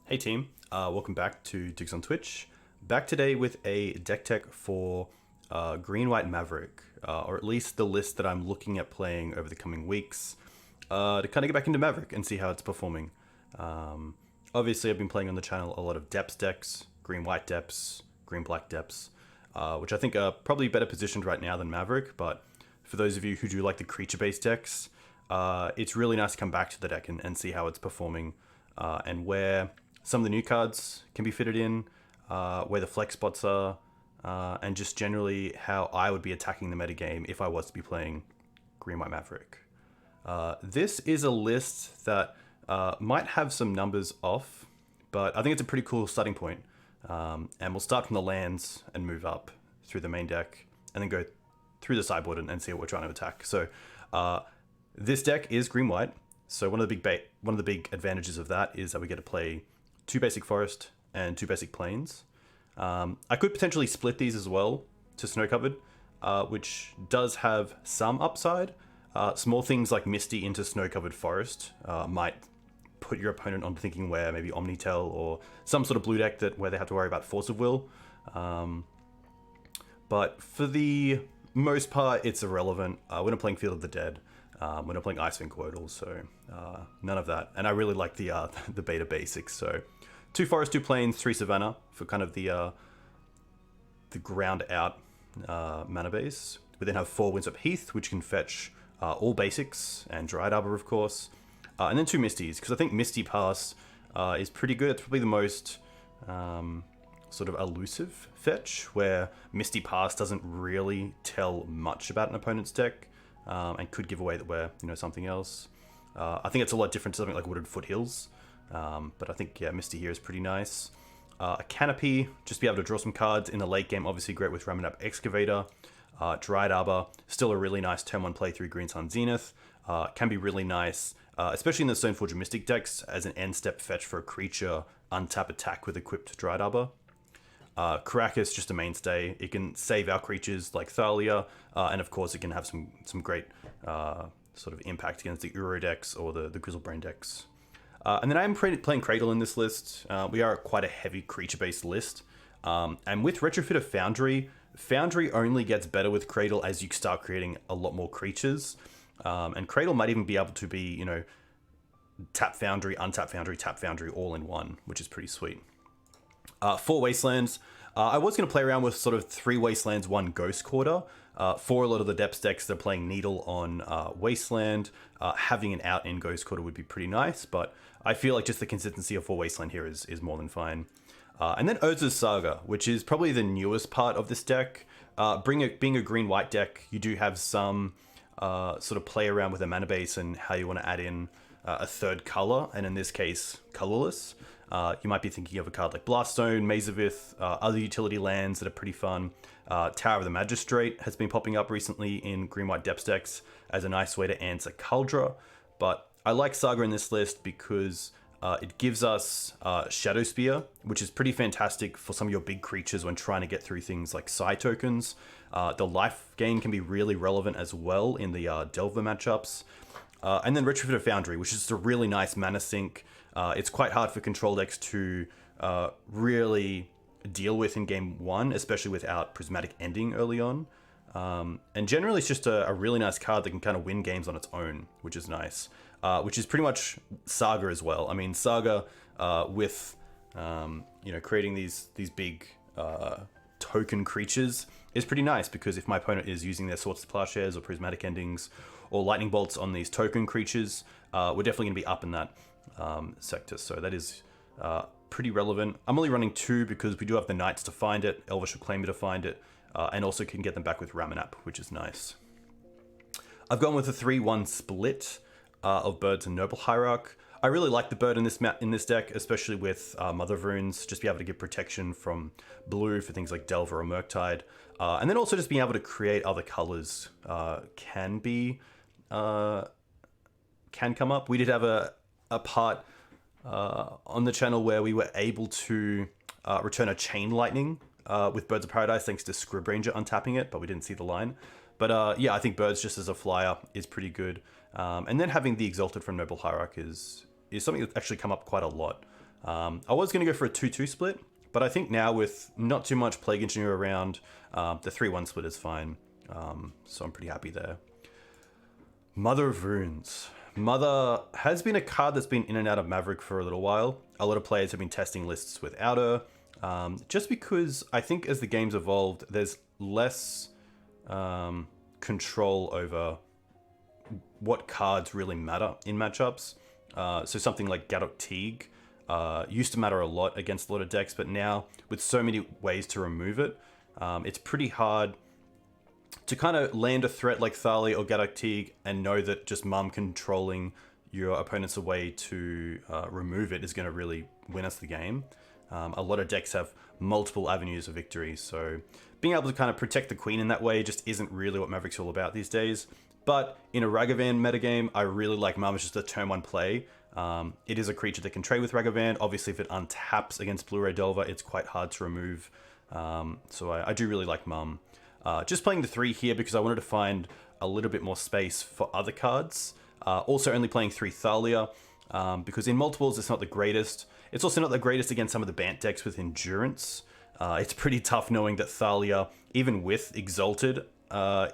Hey team, welcome back to Digs on Twitch. Back today with a deck tech for Green-White Maverick, or at least the list that I'm looking at playing over the coming weeks, to kind of get back into Maverick and see how it's performing. Obviously I've been playing on the channel a lot of depths decks, Green-White depths, Green-Black depths, which I think are probably better positioned right now than Maverick, but for those of you who do like the creature-based decks, it's really nice to come back to the deck and see how it's performing, and where some of the new cards can be fitted in, where the flex spots are, and just generally how I would be attacking the metagame if I was to be playing Green-White Maverick. This is a list that might have some numbers off, but I think it's a pretty cool starting point. And we'll start from the lands and move up through the main deck, and then go through the sideboard and see what we're trying to attack. So this deck is Green-White. So one of the big advantages of that is that we get to play 2 basic forest and 2 basic plains. I could potentially split these as well to snow covered, which does have some upside. Small things like Misty into snow covered forest might put your opponent on thinking where maybe Omnitel or some sort of blue deck where they have to worry about Force of Will. But for the most part, it's irrelevant. We're not playing Field of the Dead. We're not playing Icewind Quotal, so none of that. And I really like the beta basics. So 2 forest, 2 plains, 3 savannah for kind of the ground out mana base. We then have 4 Windswept Heath, which can fetch all basics, and Dryad Arbor, of course. And then 2 Misties, because I think Misty Pass is pretty good. It's probably the most sort of elusive fetch, where Misty Pass doesn't really tell much about an opponent's deck, and could give away that we're something else. I think it's a lot different to something like Wooded Foothills, but I think Misty here is pretty nice. A Canopy, just be able to draw some cards in the late game, obviously great with Ramunap Excavator. Dryad Arbor, still a really nice turn 1 play through Green Sun Zenith. Can be really nice, especially in the Stoneforge Mystic decks, as an end step fetch for a creature, untap attack with equipped Dryad Arbor. Karakas, just a mainstay. It can save our creatures like Thalia, and of course it can have some great sort of impact against the Uro decks or the Grizzlebrain decks. And then I am playing Cradle in this list. We are quite a heavy creature-based list. And with Retrofitter Foundry, Foundry only gets better with Cradle as you start creating a lot more creatures. And Cradle might even be able to be, tap Foundry, untap Foundry, tap Foundry all in one, which is pretty sweet. 4 Wastelands. I was going to play around with sort of 3 Wastelands, 1 Ghost Quarter. For a lot of the depths decks, they're playing Needle on Wasteland. Having an out in Ghost Quarter would be pretty nice, but I feel like just the consistency of 4 Wasteland here is more than fine. And then Urza's Saga, which is probably the newest part of this deck. Being a green-white deck, you do have some sort of play around with a mana base and how you want to add in a 3rd color, and in this case, colorless. You might be thinking of a card like Blaststone, Maze of Ith, other utility lands that are pretty fun. Tower of the Magistrate has been popping up recently in green-white depths decks as a nice way to answer Kaldra, but I like Saga in this list because it gives us Shadowspear, which is pretty fantastic for some of your big creatures when trying to get through things like Psi tokens. The life gain can be really relevant as well in the Delver matchups. And then Retrofitter Foundry, which is just a really nice mana sink. It's quite hard for control decks to really deal with in game 1, especially without Prismatic Ending early on. And generally it's just a really nice card that can kind of win games on its own, which is nice. Which is pretty much Saga as well. I mean, Saga with creating these big token creatures is pretty nice, because if my opponent is using their Swords to Plowshares or Prismatic Endings or Lightning Bolts on these token creatures, we're definitely going to be up in that sector. So that is pretty relevant. I'm only running 2 because we do have the Knights to find it, Elvish Reclaimer to find it, and also can get them back with Ramunap, which is nice. I've gone with a 3-1 split of birds and Noble Hierarch. I really like the bird in this deck, especially with Mother of Runes, just be able to give protection from blue for things like Delver or Murktide. And then also just being able to create other colors can come up. We did have a part on the channel where we were able to return a Chain Lightning with Birds of Paradise thanks to Scrib Ranger untapping it, but we didn't see the line. But yeah, I think birds just as a flyer is pretty good. And then having the Exalted from Noble Hierarch is something that's actually come up quite a lot. I was going to go for a 2-2 split, but I think now with not too much Plague Engineer around, the 3-1 split is fine. So I'm pretty happy there. Mother of Runes. Mother has been a card that's been in and out of Maverick for a little while. A lot of players have been testing lists without her. Just because I think as the game's evolved, there's less control over what cards really matter in matchups. So something like Gaddock Teeg used to matter a lot against a lot of decks, but now with so many ways to remove it, it's pretty hard to kind of land a threat like Thalia or Gaddock Teeg and know that just Mum controlling your opponent's way to remove it is going to really win us the game. A lot of decks have multiple avenues of victory, so being able to kind of protect the queen in that way just isn't really what Maverick's all about these days. But in a Ragavan metagame, I really like Mum as just a turn 1 play. It is a creature that can trade with Ragavan. Obviously, if it untaps against Blue-Ray Delver, it's quite hard to remove. So I do really like Mum. Just playing the 3 here because I wanted to find a little bit more space for other cards. Also only playing 3 Thalia, because in multiples it's not the greatest. It's also not the greatest against some of the Bant decks with Endurance. It's pretty tough knowing that Thalia, even with Exalted,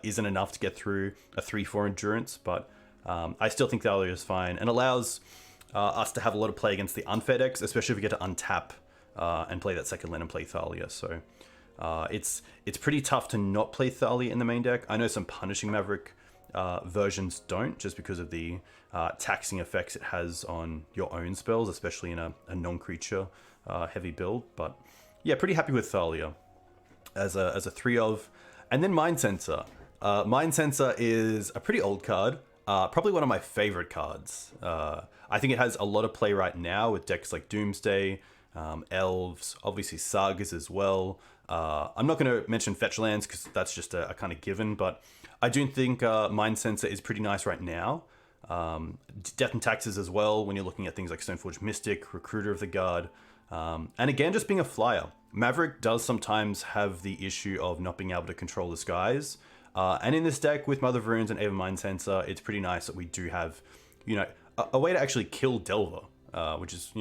isn't enough to get through a 3-4 Endurance, but I still think Thalia is fine and allows us to have a lot of play against the unfair decks, especially if we get to untap and play that second land and play Thalia. So it's pretty tough to not play Thalia in the main deck. I know some Punishing Maverick versions don't, just because of the taxing effects it has on your own spells, especially in a non-creature heavy build. But yeah, pretty happy with Thalia as a 3-of. And then Mindcensor. Mindcensor is a pretty old card, probably one of my favorite cards. I think it has a lot of play right now with decks like Doomsday, Elves, obviously Sagas as well. I'm not going to mention fetch lands because that's just a kind of given, but I do think Mindcensor is pretty nice right now. Death and Taxes as well when you're looking at things like Stoneforge Mystic, Recruiter of the Guard, and again, just being a flyer. Maverick does sometimes have the issue of not being able to control the skies, and in this deck with Mother of Runes and Aven Mindcensor, it's pretty nice that we do have, a way to actually kill Delver, which is,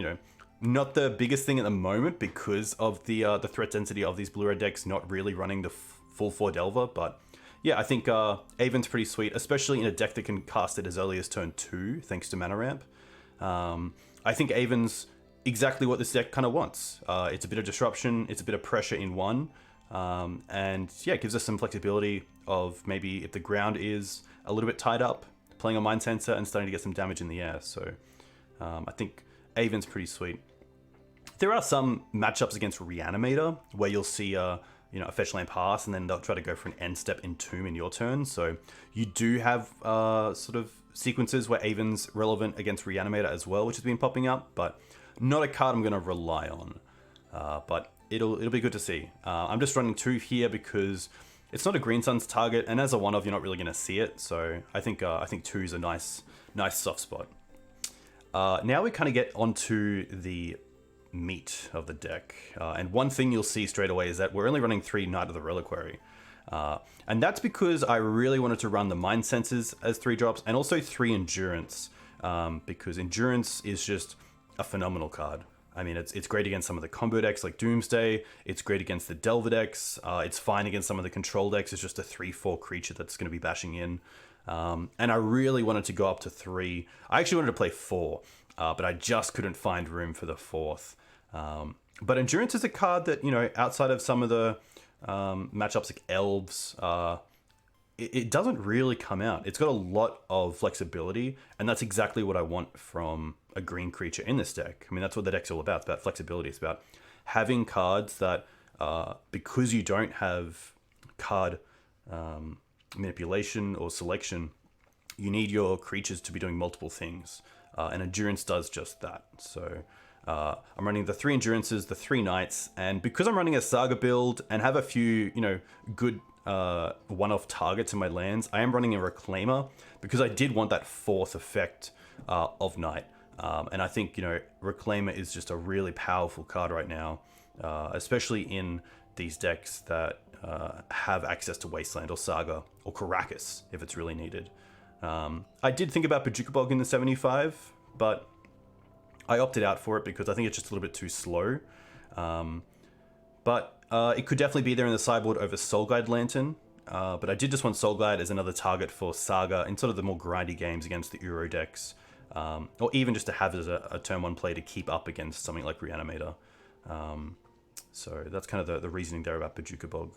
not the biggest thing at the moment because of the threat density of these blue-red decks not really running the full 4 Delver. But yeah, I think Aven's pretty sweet, especially in a deck that can cast it as early as turn 2 thanks to mana ramp. I think Aven's exactly what this deck kind of wants. It's a bit of disruption, it's a bit of pressure in one, and yeah, it gives us some flexibility of maybe if the ground is a little bit tied up, playing a Mindcensor and starting to get some damage in the air. So I think Aven's pretty sweet. There are some matchups against Reanimator where you'll see a fetch land pass and then they'll try to go for an end step Entomb in your turn. So you do have sort of sequences where Aven's relevant against Reanimator as well, which has been popping up, but not a card I'm going to rely on. But it'll be good to see. I'm just running 2 here because it's not a Green Sun's target, and as a 1-of, you're not really going to see it. So I think 2 is a nice soft spot. Now we kind of get onto the meat of the deck, and one thing you'll see straight away is that we're only running 3 Knight of the Reliquary, and that's because I really wanted to run the Mindcensors as 3 drops and also 3 Endurance, because Endurance is just a phenomenal card. I mean, it's great against some of the combo decks like Doomsday, it's great against the Delver decks, it's fine against some of the control decks. It's just a 3-4 creature that's going to be bashing in, and I really wanted to go up to 3. I actually wanted to play 4, but I just couldn't find room for the 4th. But Endurance is a card that, outside of some of the matchups like Elves, it doesn't really come out. It's got a lot of flexibility, and that's exactly what I want from a green creature in this deck. I mean, that's what the deck's all about. It's about flexibility. It's about having cards that, because you don't have card manipulation or selection, you need your creatures to be doing multiple things. And Endurance does just that. So I'm running the 3 Endurances, the 3 Knights, and because I'm running a Saga build and have a few, good one-off targets in my lands, I am running a Reclaimer because I did want that 4th effect of Knight. And I think, Reclaimer is just a really powerful card right now, especially in these decks that have access to Wasteland or Saga or Karakas if it's really needed. I did think about Bajukabog in the 75, but I opted out for it because I think it's just a little bit too slow. But it could definitely be there in the sideboard over Soulglide Lantern. But I did just want Soulglide as another target for Saga in sort of the more grindy games against the Uro decks. Or even just to have as a turn 1 play to keep up against something like Reanimator. So that's kind of the reasoning there about Bojuka Bog.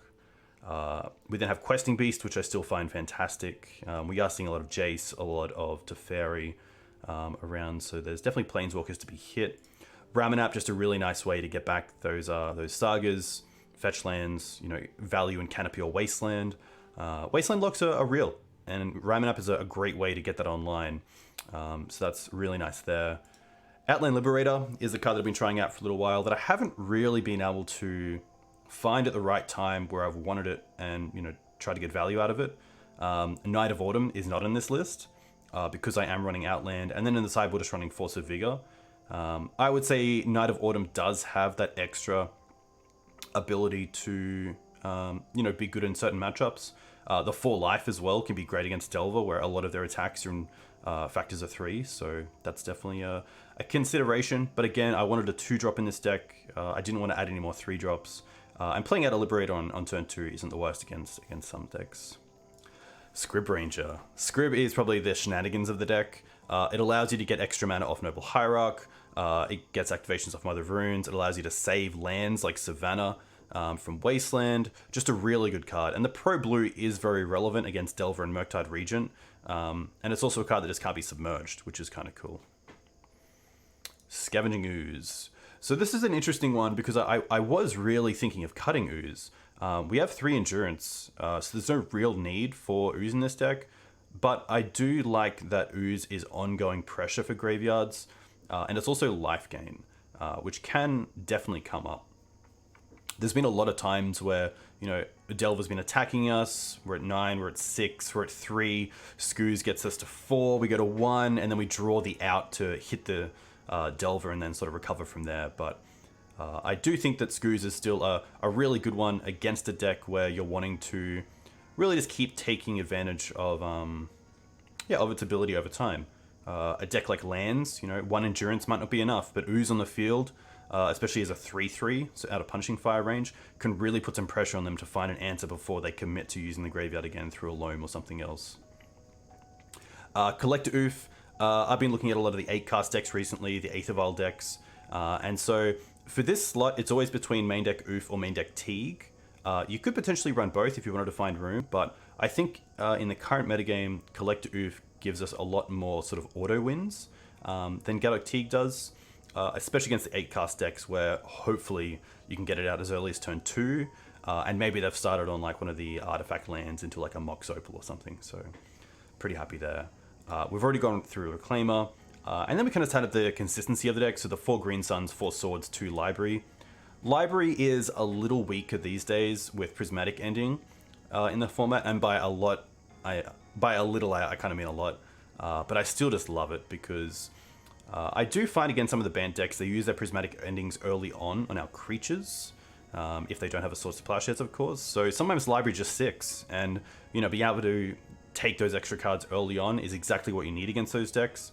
We then have Questing Beast, which I still find fantastic. We are seeing a lot of Jace, a lot of Teferi around, so there's definitely Planeswalkers to be hit. Ramunap, just a really nice way to get back those Sagas, fetch lands, value in Canopy or Wasteland. Wasteland locks are real, and Ramunap is a great way to get that online. So that's really nice there. Outland Liberator is a card that I've been trying out for a little while that I haven't really been able to find at the right time where I've wanted it and, try to get value out of it. Knight of Autumn is not in this list because I am running Outland, and then in the sideboard just running Force of Vigor. I would say Knight of Autumn does have that extra ability to, be good in certain matchups. The 4 life as well can be great against Delver, where a lot of their attacks are in factors of 3, so that's definitely a consideration. But again, I wanted a 2-drop in this deck. I didn't want to add any more 3-drops. And playing out a Liberator on turn 2 isn't the worst against some decks. Scrib Ranger. Scrib is probably the shenanigans of the deck. It allows you to get extra mana off Noble Hierarch. It gets activations off Mother of Runes. It allows you to save lands like Savannah from Wasteland. Just a really good card. And the Pro Blue is very relevant against Delver and Murktide Regent. And it's also a card that just can't be submerged, which is kind of cool. Scavenging Ooze. So this is an interesting one because I was really thinking of cutting Ooze. We have 3 Endurance, so there's no real need for Ooze in this deck. But I do like that Ooze is ongoing pressure for graveyards. And it's also life gain, which can definitely come up. There's been a lot of times where, Delver's been attacking us. We're at 9, we're at 6, we're at 3. Scooze gets us to 4, we go to 1, and then we draw the out to hit the Delver and then sort of recover from there. But I do think that Scooze is still a really good one against a deck where you're wanting to really just keep taking advantage of its ability over time. A deck like lands, 1 Endurance might not be enough, but Ooze on the field, especially as a 3/3, so out of Punishing Fire range, can really put some pressure on them to find an answer before they commit to using the graveyard again through a Loam or something else. Collector Ouphe, I've been looking at a lot of the 8-cast decks recently, the Aethervial decks, and so for this slot, it's always between main deck Ouphe or main deck Teeg. You could potentially run both if you wanted to find room, but I think in the current metagame, Collector Ouphe gives us a lot more sort of auto wins than Gaddock Teeg does, especially against the 8-cast decks where hopefully you can get it out as early as turn 2, and maybe they've started on like one of the artifact lands into like a Mox Opal or something, so pretty happy there. We've already gone through Reclaimer, and then we kind of started the consistency of the deck, so the 4 Green Suns, 4 Swords, 2 Library. Library is a little weaker these days with Prismatic Ending in the format, and by a lot, by a little I kind of mean a lot, but I still just love it because I do find against some of the banned decks they use their Prismatic Endings early on our creatures, if they don't have a Source of Plowshares, of course. So sometimes Library just 6, and being able to take those extra cards early on is exactly what you need against those decks.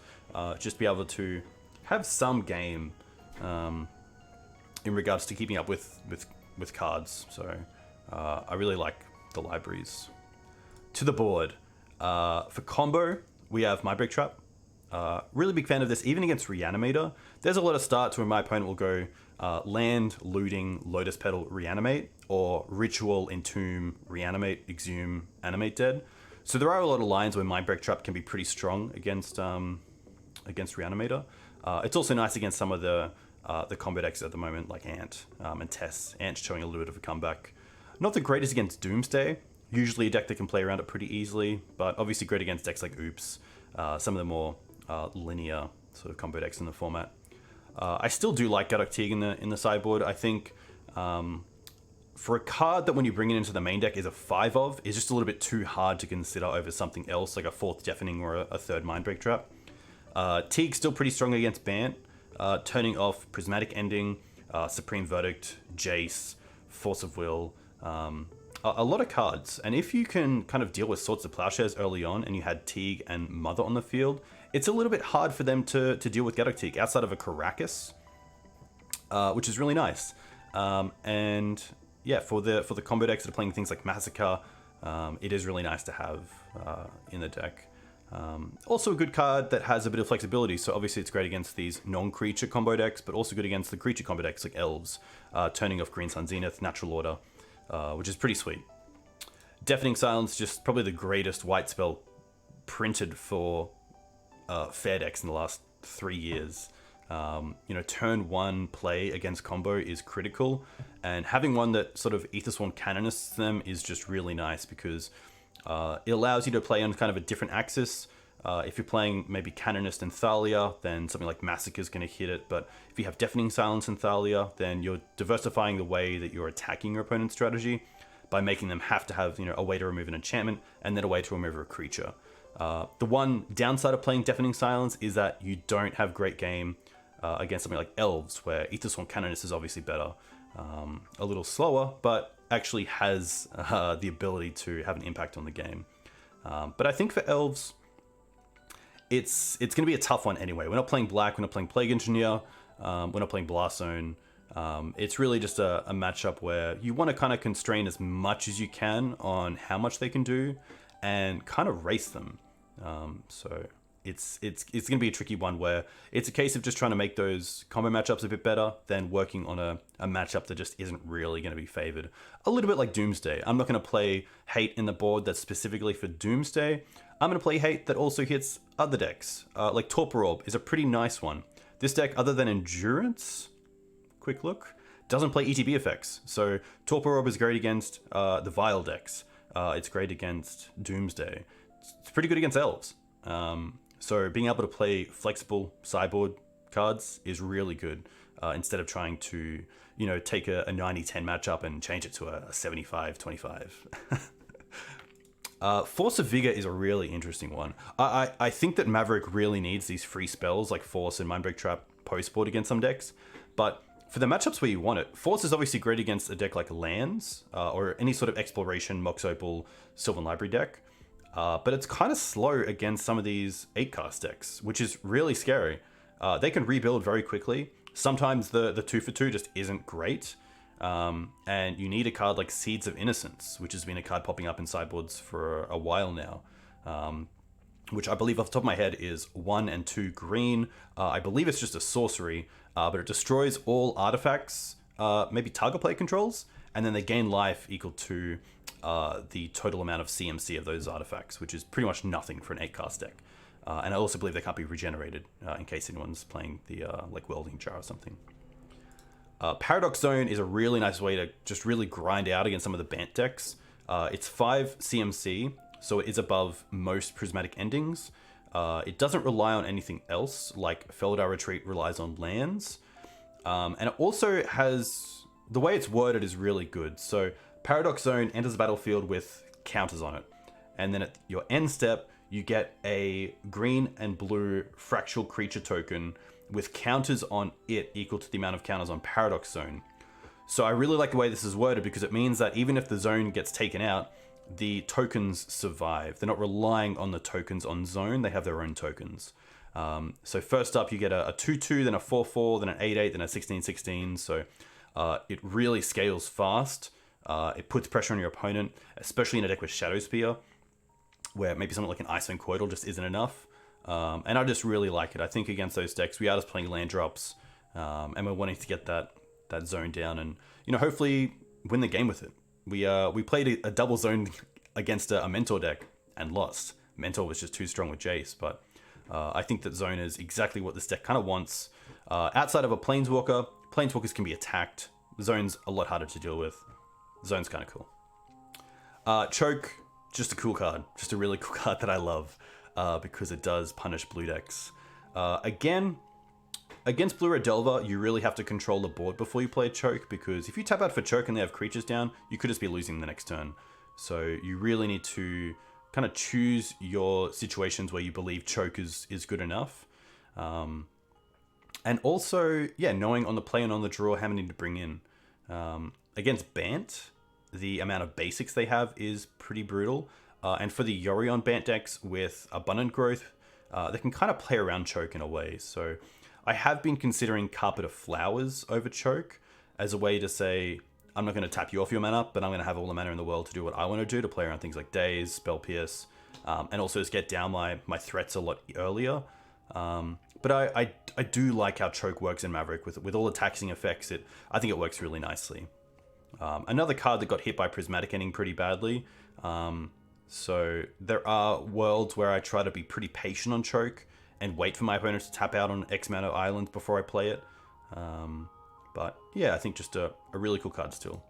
Just be able to have some game in regards to keeping up with cards. So I really like the libraries. To the board. For combo, we have Mindbreak Trap. Really big fan of this, even against Reanimator. There's a lot of starts where my opponent will go land, looting, Lotus Petal, Reanimate, or Ritual, Entomb, Reanimate, Exhume, Animate Dead. So there are a lot of lines where Mindbreak Trap can be pretty strong against Reanimator. It's also nice against some of the combo decks at the moment, like Ant and Tess. Ant showing a little bit of a comeback. Not the greatest against Doomsday. Usually a deck that can play around it pretty easily, but obviously great against decks like Oops, some of the more linear sort of combo decks in the format. I still do like Gaddock Teeg in the sideboard. I think for a card that when you bring it into the main deck is a 5 of, is just a little bit too hard to consider over something else, like a 4th Deafening or a 3rd Mindbreak Trap. Teeg's still pretty strong against Bant, turning off Prismatic Ending, Supreme Verdict, Jace, Force of Will, a lot of cards. And if you can kind of deal with Swords of Plowshares early on and you had Teeg and Mother on the field, it's a little bit hard for them to deal with Gaddock Teeg outside of a Karakas, which is really nice. And yeah, for the combo decks that are playing things like Massacre, it is really nice to have in the deck. Also a good card that has a bit of flexibility, so obviously it's great against these non-creature combo decks, but also good against the creature combo decks like Elves, turning off Green Sun Zenith, Natural Order, which is pretty sweet. Deafening Silence, just probably the greatest white spell printed for fair decks in the last 3 years. Turn 1 play against combo is critical, and having one that sort of Aethersworn Canonists them is just really nice because it allows you to play on kind of a different axis. If you're playing maybe Canonist and Thalia, then something like Massacre is going to hit it, but if you have Deafening Silence and Thalia, then you're diversifying the way that you're attacking your opponent's strategy by making them have to have a way to remove an enchantment and then a way to remove a creature. The one downside of playing Deafening Silence is that you don't have great game against something like Elves, where Aethersworn Canonist is obviously better. A little slower, but actually has the ability to have an impact on the game. But I think for Elves, it's going to be a tough one anyway. We're not playing Black, we're not playing Plague Engineer, we're not playing Blast Zone. It's really just a matchup where you want to kind of constrain as much as you can on how much they can do and kind of race them. So it's going to be a tricky one where it's a case of just trying to make those combo matchups a bit better than working on a matchup that just isn't really going to be favored. A little bit like Doomsday. I'm not going to play hate in the board that's specifically for Doomsday. I'm going to play hate that also hits other decks. Like Torpor Orb is a pretty nice one. This deck, other than Endurance, quick look, doesn't play ETB effects. So Torpor Orb is great against the Vile decks. It's great against Doomsday. It's pretty good against Elves. So being able to play flexible sideboard cards is really good instead of trying to, take a 90-10 matchup and change it to a 75-25. Force of Vigor is a really interesting one. I think that Maverick really needs these free spells like Force and Mindbreak Trap post-board against some decks, but for the matchups where you want it, Force is obviously great against a deck like Lands or any sort of Exploration, Mox Opal, Sylvan Library deck. But it's kind of slow against some of these 8-cast decks, which is really scary. They can rebuild very quickly. Sometimes the 2-for-2 just isn't great. And you need a card like Seeds of Innocence, which has been a card popping up in sideboards for a while now. Which I believe off the top of my head is 1 and 2 green. I believe it's just a sorcery, but it destroys all artifacts, maybe target player controls, and then they gain life equal to the total amount of CMC of those artifacts, which is pretty much nothing for an 8-cast deck. And I also believe they can't be regenerated in case anyone's playing the like Welding Jar or something. Paradox Zone is a really nice way to just really grind out against some of the Bant decks. It's 5 CMC, so it is above most Prismatic Endings. It doesn't rely on anything else, like Feldar Retreat relies on lands. And it also has... the way it's worded is really good. So Paradox Zone enters the battlefield with counters on it. And then at your end step, you get a green and blue fractal creature token with counters on it equal to the amount of counters on Paradox Zone. So I really like the way this is worded because it means that even if the zone gets taken out, the tokens survive. They're not relying on the tokens on zone, they have their own tokens. So first up, you get a 2-2, then a 4-4, then an 8-8, then a 16-16. So it really scales fast. It puts pressure on your opponent, especially in a deck with Shadowspear, where maybe something like an Icewind Coatl just isn't enough. And I just really like it. I think against those decks, we are just playing land drops, and we're wanting to get that zone down and, hopefully win the game with it. We played a double zone against a Mentor deck and lost. Mentor was just too strong with Jace, but I think that zone is exactly what this deck kind of wants. Outside of a Planeswalker, Planeswalkers can be attacked. Zone's a lot harder to deal with. Zone's kind of cool. Choke, just a cool card. Just a really cool card that I love because it does punish blue decks. Again, against Blue Red Delver, you really have to control the board before you play Choke, because if you tap out for Choke and they have creatures down, you could just be losing the next turn. So you really need to kind of choose your situations where you believe Choke is good enough. And also, knowing on the play and on the draw how many to bring in. Against Bant, the amount of basics they have is pretty brutal. And for the Yorion Bant decks with Abundant Growth, they can kind of play around Choke in a way. So I have been considering Carpet of Flowers over Choke as a way to say, I'm not going to tap you off your mana, but I'm going to have all the mana in the world to do what I want to do, to play around things like Daze, Spell Pierce, and also just get down my threats a lot earlier. But I do like how Choke works in Maverick with all the taxing effects. I think it works really nicely. Another card that got hit by Prismatic Ending pretty badly. So there are worlds where I try to be pretty patient on Choke and wait for my opponent to tap out on X mana islands before I play it. But yeah, I think just a really cool card still.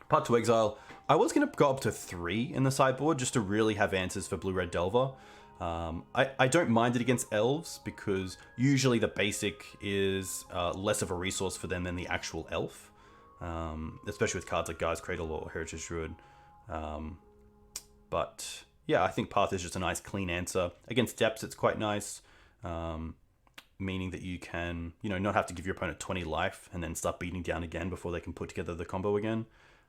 Part 2 Exile. I was going to go up to 3 in the sideboard just to really have answers for Blue-Red Delver. I don't mind it against Elves because usually the basic is less of a resource for them than the actual Elf. Especially with cards like Gaia's Cradle or Heritage Druid. But yeah, I think Path is just a nice clean answer. Against Depths, it's quite nice. Meaning that you can, not have to give your opponent 20 life and then start beating down again before they can put together the combo again.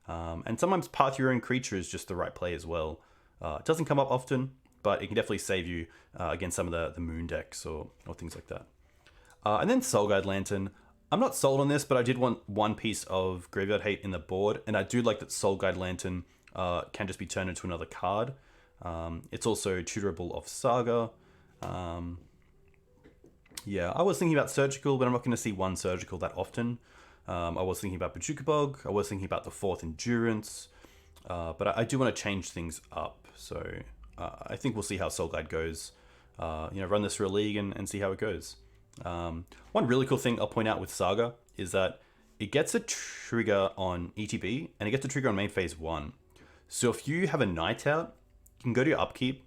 And sometimes Path your own creature is just the right play as well. It doesn't come up often, but it can definitely save you against some of the moon decks or things like that. And then Soul Guide Lantern. I'm not sold on this, but I did want one piece of Graveyard Hate in the board, and I do like that Soul Guide Lantern can just be turned into another card. It's also tutorable of Saga. Yeah, I was thinking about Surgical, but I'm not going to see one Surgical that often. I was thinking about Bojuka Bog. I was thinking about the 4th Endurance. But I do want to change things up. So I think we'll see how Soul Guide goes. Run this for a league and see how it goes. One really cool thing I'll point out with Saga is that it gets a trigger on ETB and it gets a trigger on main phase 1. So if you have a Night Out, you can go to your upkeep,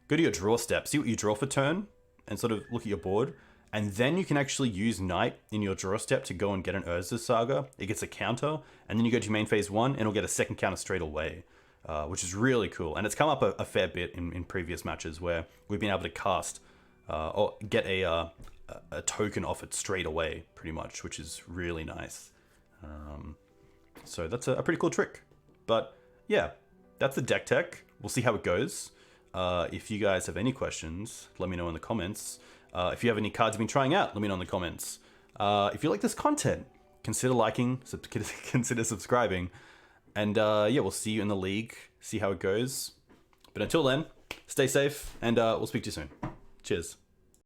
go to your draw step, see what you draw for turn, and sort of look at your board. And then you can actually use Night in your draw step to go and get an Urza Saga. It gets a counter, and then you go to main phase 1 and it'll get a second counter straight away, which is really cool. And it's come up a fair bit in previous matches where we've been able to cast or get a token off it straight away, pretty much, which is really nice. So that's a pretty cool trick. But yeah, that's the deck tech. We'll see how it goes. If you guys have any questions, let me know in the comments. If you have any cards you've been trying out, let me know in the comments. If you like this content, consider liking, consider subscribing. And yeah, we'll see you in the league, see how it goes. But until then, stay safe, and we'll speak to you soon. Cheers.